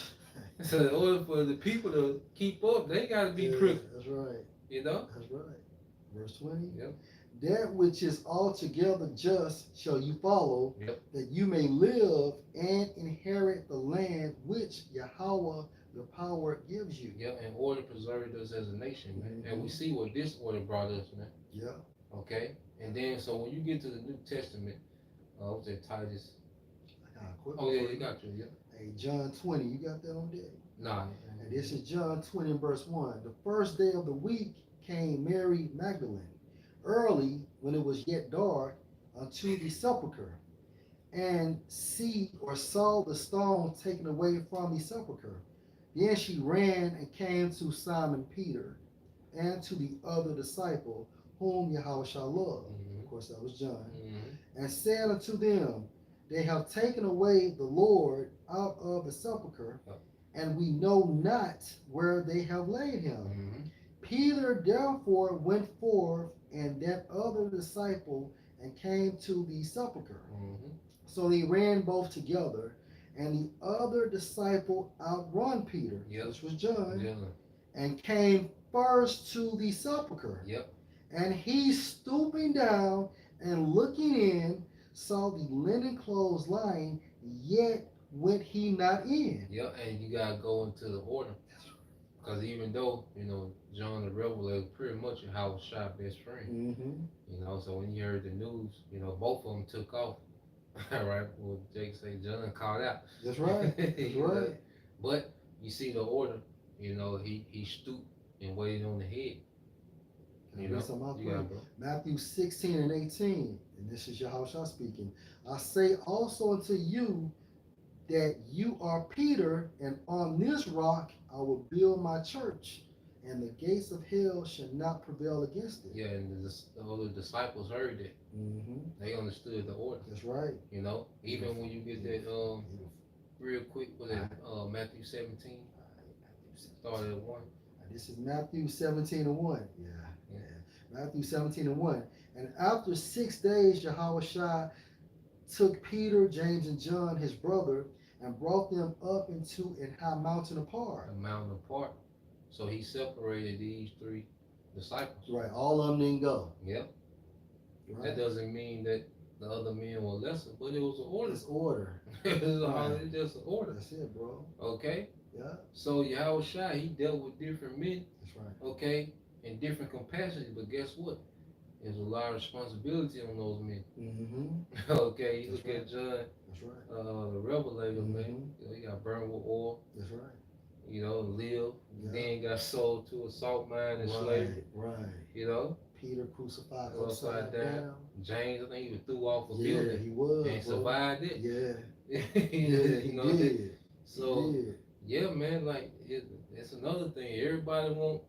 So in order for the people to keep up, they gotta be crooked. That's right. You know. That's right. Verse 20. Yep. That which is altogether just shall you follow, Yep. that you may live and inherit the land which Yahweh your power gives you. Yeah, and order preserved us as a nation, man. Mhm. And we see what this order brought us, man. Yeah. Okay? And then, so when you get to the New Testament, what's that, Titus? I got a quick Oh, one yeah, for you you. got you, yeah. Hey, John 20, you got that on deck? Nah. And this is John 20 and verse 1. The first day of the week came Mary Magdalene, early when it was yet dark, unto the sepulchre, and saw the stone taken away from the sepulchre. Then she ran and came to Simon Peter and to the other disciple whom Yahushua loved. Mhm. Of course, that was John. Mhm. And said unto them, They have taken away the Lord out of the sepulchre, Yep. and we know not where they have laid him. Mhm. Peter therefore went forth and that other disciple and came to the sepulchre. Mhm. So they ran both together, and the other disciple outrun Peter, Yep. which was John, Yeah. and came first to the sepulchre. Yep. And he, stooping down and looking in, saw the linen clothes lying, yet went he not in. Yep. And you gotta go into the order. Because even though, you know, John the Revelator is pretty much Howard's shot best friend. Mm-hmm. You know, so when you heard the news, you know, both of them took off. Right? Well, Jake say John called out. That's right. That's You know? right. But you see the order, you know, he stooped and waited on the head. Can I You read know, something out you for got you? it, bro. Matthew 16 and 18, and this is Yahushua speaking. I say also unto you that you are Peter, and on this rock I will build my church, and the gates of hell shall not prevail against it. Yeah, and the other disciples heard that. Mm-hmm. They understood the order. That's right. You know, even when you get that real quick with it, Matthew 17, started at 1. This is Matthew 17 and 1. Yeah. Yeah. Matthew 17 and 1. And after 6 days, Yahushua took Peter, James, and John, his brother, and brought them up into an high mountain apart. A mountain apart. So he separated these three disciples. Right. All of them didn't go. Yep. Right. That doesn't mean that the other men were lesser, but it was an order. It's order. It's just an order. That's it, bro. Okay? Yeah. So Yahushua, he dealt with different men, That's right. okay, in different capacities, but guess what? There's a lot of responsibility on those men. Mm-hmm. Okay, you That's look right. at John, That's right. the Revelator, man. Mhm. You know, he got burned with oil, That's right. you know, lived, Yeah. then got sold to a salt mine and slavery, Right. you know. Peter crucified Upside upside down. down. James, I think he was threw off a Yeah, building he was. and bro. survived it. Yeah. You He know, did. So, He did. yeah, man, like, it's another thing. Everybody want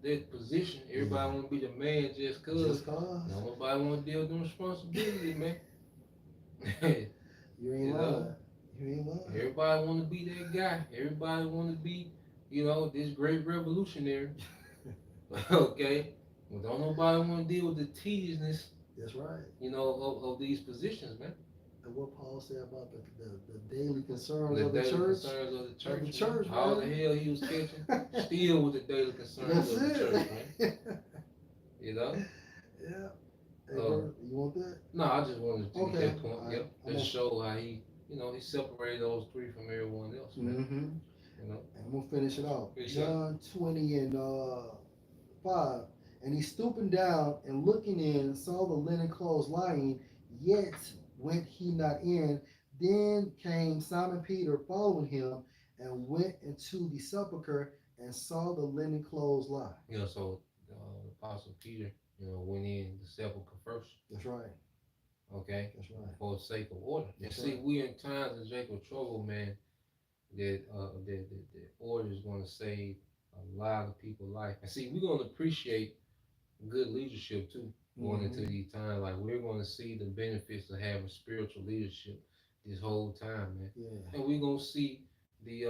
that position. Everybody want to be the man just cause. Just cause. Nobody want to deal with them responsibilities, man. You ain't You know? lying. You ain't lying. Everybody want to be that guy. Everybody want to be, you know, this great revolutionary. Okay? Well, don't nobody want to deal with the tediousness, That's right. you know, of these positions, man. And what Paul said about the daily concerns The of the daily church. concerns of the church. the man. church, All man. the hell he was catching, still with the daily concerns That's of the church, man. it. You know? Yeah. Hey, bro, you want that? No, I just wanted to get Okay. that point. All right. Yep. Just show how he, he separated those three from everyone else, man. Mm-hmm. You know. And I'm gonna finish it out. Yes, sir. John 20 and 5. And he stooping down and looking in, saw the linen clothes lying, yet went he not in. Then came Simon Peter following him, and went into the sepulchre and saw the linen clothes lie. So Apostle Peter, went in the sepulchre first. That's right. Okay. That's right. For the sake of order. That's See, right. we in times of Jacob trouble, man. That order is going to save a lot of people's life. And see, we're going to appreciate good leadership too going into these times. Like we're going to see the benefits of having spiritual leadership this whole time, man. Yeah. And we're going to see the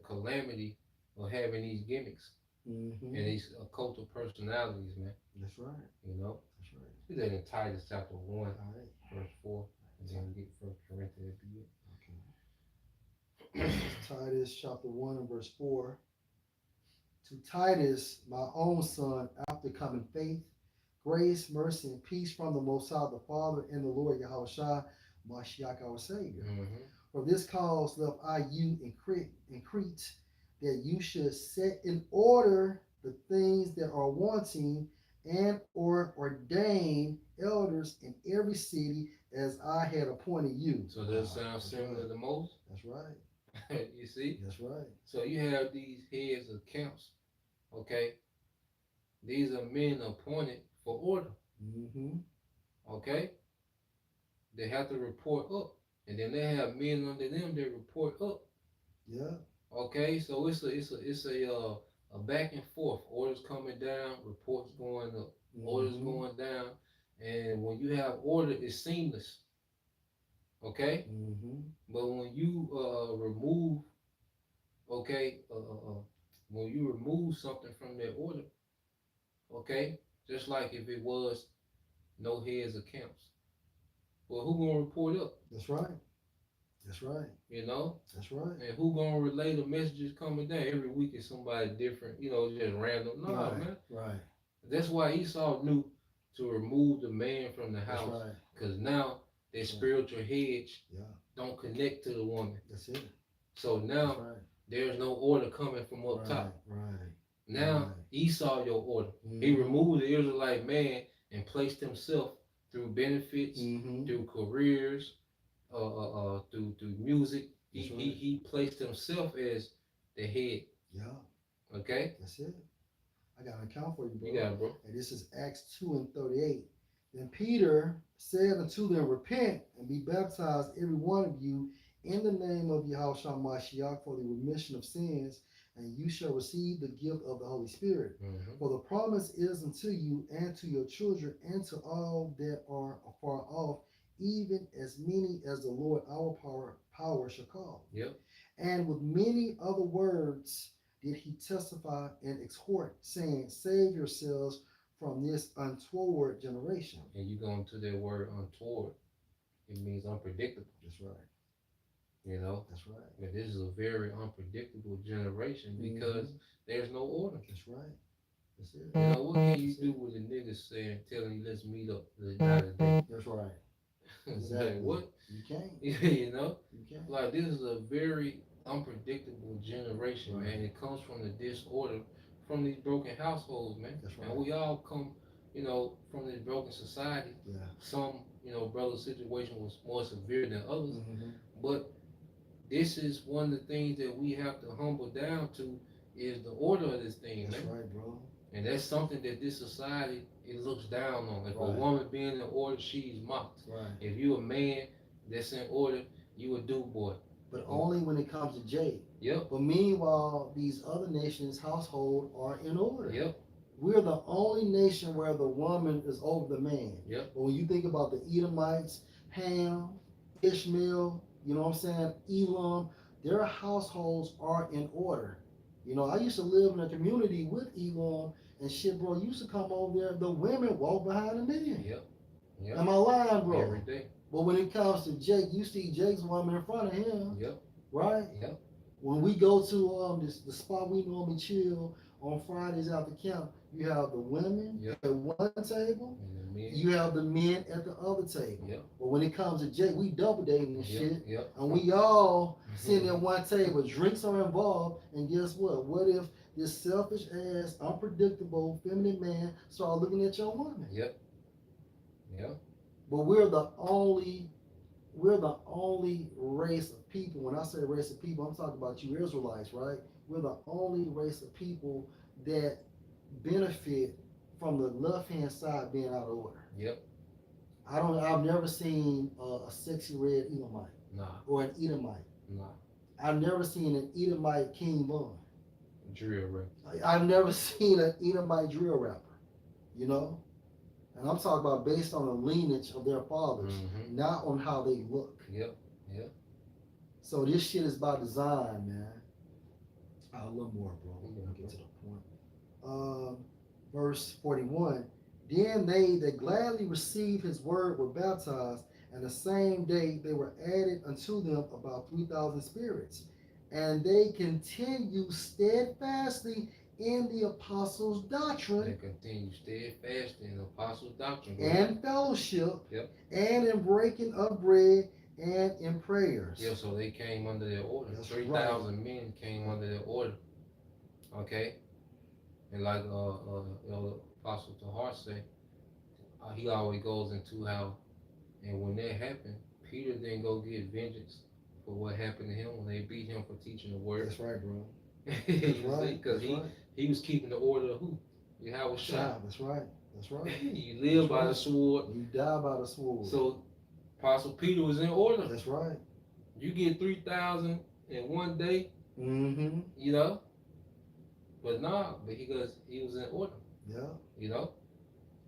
calamity of having these gimmicks and these occultal personalities, man. That's right. You know. That's right. See that in Titus chapter 1, All right. verse 4, and then get 1 Corinthians. Okay. Titus chapter 1 and verse 4. To Titus, my own son, after coming faith, grace, mercy, and peace from the Most High, the Father, and the Lord Yahushua, Mashiach, our Savior. For this cause left I you in Crete, that you should set in order the things that are wanting, and or ordain elders in every city as I had appointed you. So does that sound similar to Moses? That's right. You see? That's right. So you have these heads of camps, okay? These are men appointed for order, okay? They have to report up, and then they have men under them that report up. Yeah. Okay, so it's a back and forth. Orders coming down, reports going up. Orders going down, and when you have order, it's seamless. Okay, but when you remove, when you remove something from that order, okay, just like if it was no heads of camps, well, who gonna report up? That's right. That's right. You know? That's right. And who gonna relay the messages coming down? Every week is somebody different, just random. No, right, man. Right. That's why Esau knew to remove the man from the house. That's right. Because now their spiritual hedge don't connect to the woman. That's it. So now there's no order coming from up top. Right. Now Esau your order. He removed the Israelite man and placed himself through benefits, through careers, through music. He placed himself as the head. Yeah. Okay? That's it. I got an account for you, bro. You got it, bro. And this is Acts 2 and 38. Then Peter said unto them, repent and be baptized, every one of you, in the name of Yahushua Mashiach for the remission of sins, and you shall receive the gift of the Holy Spirit. For the promise is unto you and to your children and to all that are afar off, even as many as the Lord our power shall call. Yep. And with many other words did he testify and exhort, saying, save yourselves from this untoward generation. And you go into that word untoward, it means unpredictable. That's right. That's right. But this is a very unpredictable generation because there's no order. That's right. That's it. What can you do with a nigga saying, telling you let's meet up the night of day? That's right. Exactly. Like, what? You can't. You can't. Like this is a very unpredictable generation, man. It comes from the disorder from these broken households, man. That's right. And we all come, from this broken society. Yeah. Some, brother's situation was more severe than others. But this is one of the things that we have to humble down to is the order of this thing, That's man. right, bro. And that's something that this society, it looks down on. If a woman being in order, she's mocked. Right. If you a man that's in order, you a do boy. But only when it comes to Jake. Yep. But meanwhile, these other nations' household are in order. Yep. We're the only nation where the woman is over the man. Yep. But when you think about the Edomites, Ham, Ishmael, you know what I'm saying, Elam, their households are in order. I used to live in a community with Elam, and shit, bro, used to come over there, the women walk behind the men. Yep. Am I lying, bro? Every day. But when it comes to Jake, you see Jake's woman in front of him. Yep. Right? Yep. When we go to the spot we normally chill On Fridays after camp, you have the women Yep. at one table, And the men. you have the men at the other table. Yep. But when it comes to Jake, we double dating and Yep. shit. Yep. And we all sitting at one table, drinks are involved, and guess what? What if this selfish ass, unpredictable, feminine man start looking at your woman? Yep. Yep. But we're the only race of people. When I say race of people, I'm talking about you Israelites, right? We're the only race of people that benefit from the left hand side being out of order. Yep. I've never seen a sexy red Edomite Nah. or an Edomite. Nah. I've never seen an Edomite King Von. Drill rap. I've never seen an Edomite drill rapper, you know? And I'm talking about based on the lineage of their fathers, not on how they look. Yep. Yep. So this shit is by design, man. A little more, bro. We're gonna get to the point. Verse 41. Then they that gladly received his word were baptized, and the same day they were added unto them about 3,000 spirits. And they continue steadfastly in the apostles' They doctrine continue steadfast in the apostles' doctrine. and fellowship, Yep. and in breaking of bread and in prayers. Yeah, so they came under their order. That's 3,000 men came under their order. Okay? And like Elder Apostle Tahar say, he always goes into how, and when that happened, Peter didn't go get vengeance for what happened to him when they beat him for teaching the word. That's right, bro. That's right. Because he was keeping the order of who? Yahweh Shai. That's right. That's right. You live by the sword. You die by the sword. So Apostle Peter was in order. That's right. You get 3,000 in one day, Mm-hmm. you know. But because he was in order, Yeah. you know.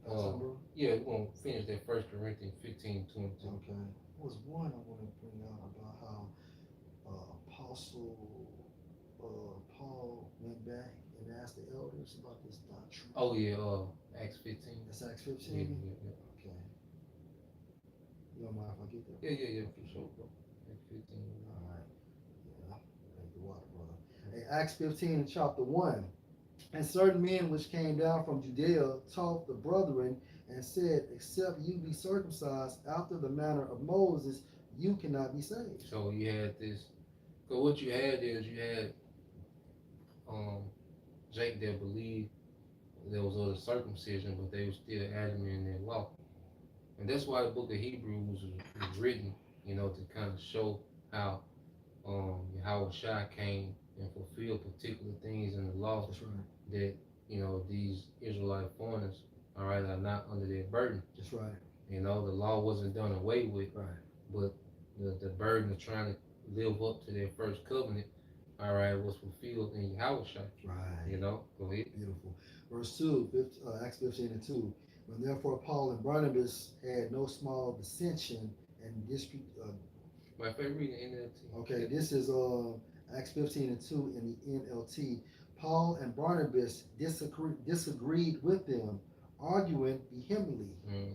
Bro. Yeah, we're gonna finish that 1 Corinthians 15:22. Okay. There was one I want to bring out about how Apostle Paul went back and asked the elders about this doctrine. Oh yeah, Acts 15. That's Acts Yeah, 15. yeah, Okay. You don't mind if I get there? yeah, for sure, bro. Acts 15. All right. Yeah. Thank the water, brother. In Acts 15, chapter 1. And certain men which came down from Judea taught the brethren and said, except you be circumcised after the manner of Moses, you cannot be saved. So you had this. So what you had is you had Jake that believed there was other circumcision, but they were still adamant in their law. And that's why the book of Hebrews was written, you know, to kind of show how Yahweh Shai came and fulfilled particular things in the law. That's right. That, you know, these Israelite foreigners, all right, are not under their burden. That's right. You know, the law wasn't done away with, Right. but the burden of trying to live up to their first covenant, all right, was fulfilled in Yahweh Shai. Right. You know, go ahead. Beautiful. Verse 2, Acts 15 and 2. When therefore Paul and Barnabas had no small dissension and dispute. My favorite reading NLT. Okay, this is Acts 15 and 2 in the NLT. Paul and Barnabas disagreed with them, arguing vehemently.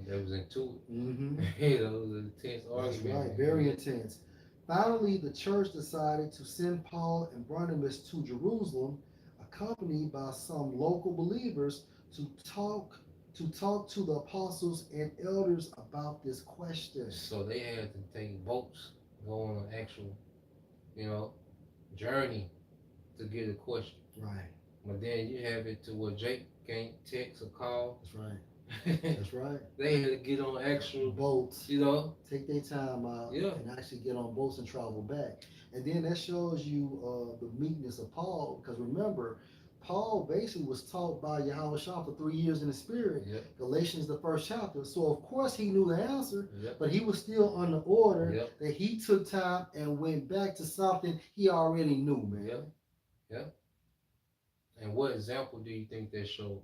That was into it. Mm-hmm. Yeah, that was an intense That's argument. right, very intense. Finally, the church decided to send Paul and Barnabas to Jerusalem, accompanied by some local believers, to talk to the apostles and elders about this question. So they had to take boats, go on an actual, you know, journey to get a question. Right. But then you have it to where Jake can't text or call. That's right. That's right. They had to get on actual Boats. you know. Take their time out and actually get on boats and travel back. And then that shows you the meekness of Paul, because remember, Paul basically was taught by Yahweh Shah for 3 years in the Spirit. Yep. Galatians, the 1st chapter. So of course he knew the answer, Yep. but he was still under order Yep. that he took time and went back to something he already knew, man. Yep. Yep. And what example do you think that showed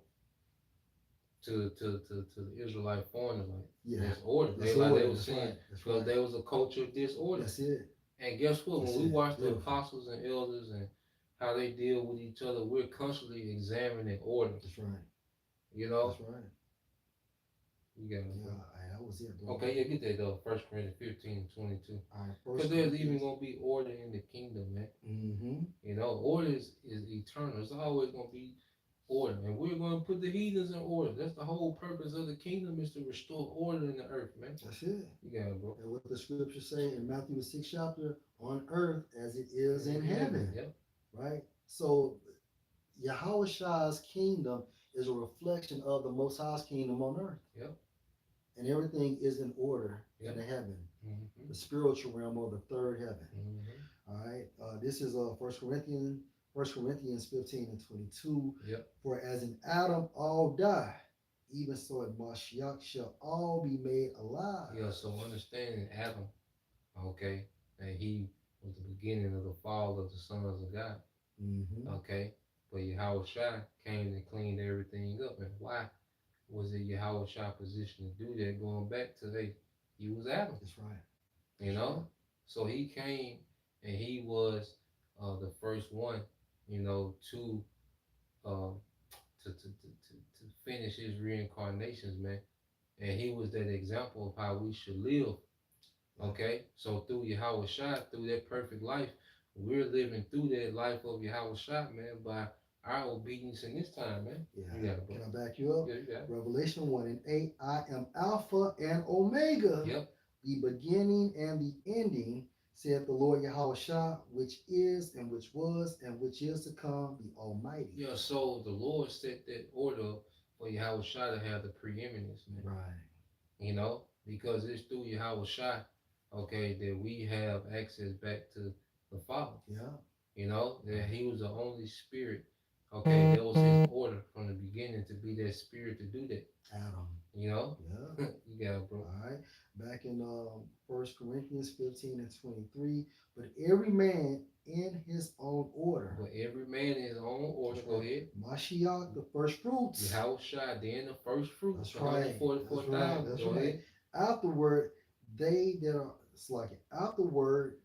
to the Israelite foreigners? Like disorder. They were saying because there was a culture of disorder. That's it. And guess what? When we watch the apostles and elders and how they deal with each other, we're constantly examining order. That's right. You know? That's right. You got it. Yeah, that was it, bro. Okay, yeah, get that though. 1 Corinthians 15:22. All right, because there's even gonna be order in the kingdom, man. Mm-hmm. You know, order is eternal. It's always gonna be order. And we're going to put the heathens in order. That's the whole purpose of the kingdom, is to restore order in the earth, man. That's it. You got it, bro. And what the scriptures say in Matthew the 6th chapter, on earth as it is in heaven. Yep. Right? So Yahweh's kingdom is a reflection of the Most High's kingdom on earth. Yep. And everything is in order Yep. in the heaven, Mm-hmm. the spiritual realm or the third heaven. Mm-hmm. All right. This is 1 Corinthians 15 and 22. Yep. For as in Adam all die, even so in Mashiach shall all be made alive. Yeah, so understanding Adam, okay, and he was the beginning of the fall of the sons of God, Mm-hmm. okay, but Yahweh Shai came and cleaned everything up. And why was it Yahweh Shai position to do that? Going back to he was Adam, That's right. you know, so he came and he was the first one, you know, to finish his reincarnations, man. And he was that example of how we should live. Okay? So through Yahweh Shai, through that perfect life, we're living through that life of Yahweh Shai, man, by our obedience in this time, man. Yeah. You got it, bro. Can I back you up? Yeah, you got it. Revelation 1 and 8, I am Alpha and Omega, Yep. the beginning and the ending, saith the Lord Yahweh Shai, which is and which was and which is to come, the Almighty. Yeah, so the Lord set that order for Yahweh Shai to have the preeminence, man. Right. You know, because it's through Yahweh Shai, okay, that we have access back to the Father. Yeah. You know, that he was the only spirit, okay, that was his order from the beginning to be that spirit to do that. Adam. You know? Yeah. You got it, bro. All right. Back in 1 Corinthians 15 and 23, but every man in his own order. But every man in his own order. Go ahead. Mashiach, the first fruits. Yahweh Shai, then the first fruits. That's right. 144,000. That's Go right. ahead. Afterward, they that are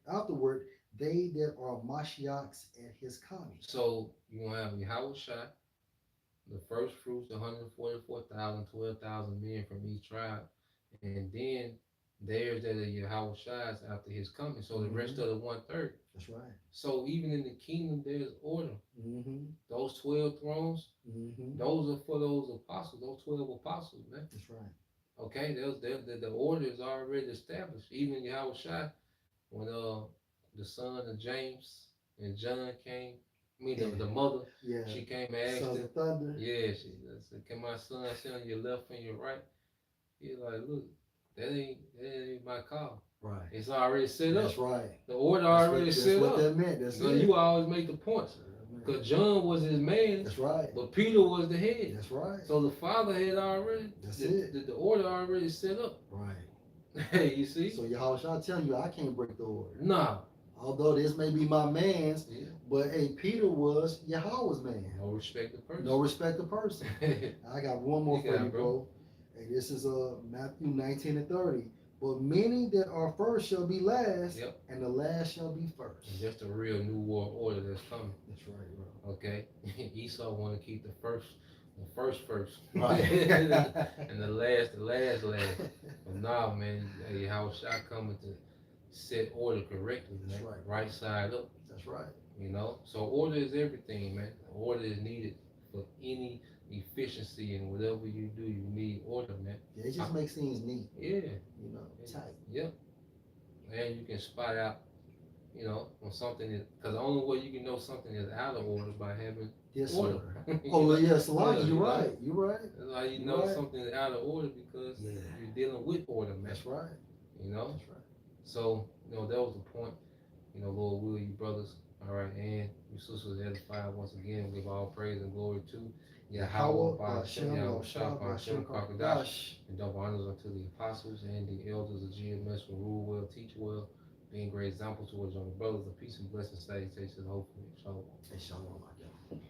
afterward, they that are Mashiachs at his coming. So you're gonna have Yahweh Shai, the first fruits, 144,000, 12,000 men from each tribe. And then there's that of Yahweh Shai's after his coming. So the rest of the 1/3. That's right. So even in the kingdom, there's order. Mm-hmm. Those 12 thrones, Mm-hmm. those are for those apostles, those 12 apostles, man. That's right. Okay, the order is already established. Even Yahweh Shai, when the son of James and John came, the mother, Yeah. she came and asked Sons him, of Thunder. yeah, she said, can my son sit on your left and your right? He's like, look, that ain't my call. Right. It's already set up. That's right. The order already set that's up. what that meant. That's So it. you always make the points. Because John was his man, That's right. but Peter was the head. That's right. So the Father had already, That's the order already set up. Right. Hey, you see? So Yahweh Shai tell you, I can't break the order. Nah. Although this may be my man's, Yeah. but hey, Peter was Yahweh's man. No respect of person. No respect of person. I got one more You for got you, it, bro. Hey, this is Matthew 19 and 30. But many that are first shall be last, Yep. and the last shall be first. And that's the real new world order that's coming. That's right, bro. Okay? Esau want to keep the first. Right. And the last. But nah, man, how Shai coming to set order correctly, man. That's right. Right side up. That's right. You know? So order is everything, man. Order is needed for any efficiency, and whatever you do, you need order, man. Yeah, it just makes things neat. Yeah. You know, tight. Yep. And you can spot out, you know, when something is, because the only way you can know something is out of order is by having Disorder. order. Oh, well, yes, Elijah, Yeah, you're you know? right. You're right. That's how you You're know right. something is out of order, because Yeah. you're dealing with order, man. That's right. You know? That's right. So, you know, that was the point. You know, Lord will, you brothers, all right, and you sisters edified once again. Give all praise and glory to Yahweh, Ba'ashem, Yahweh, Shah, Ba'ashem, Kakadash, and double honors unto the apostles and the elders of GMS who rule well, teach well, being great examples towards younger brothers. The peace and blessings, salutations, hopefully. Shalom. Hey, shalom, my God.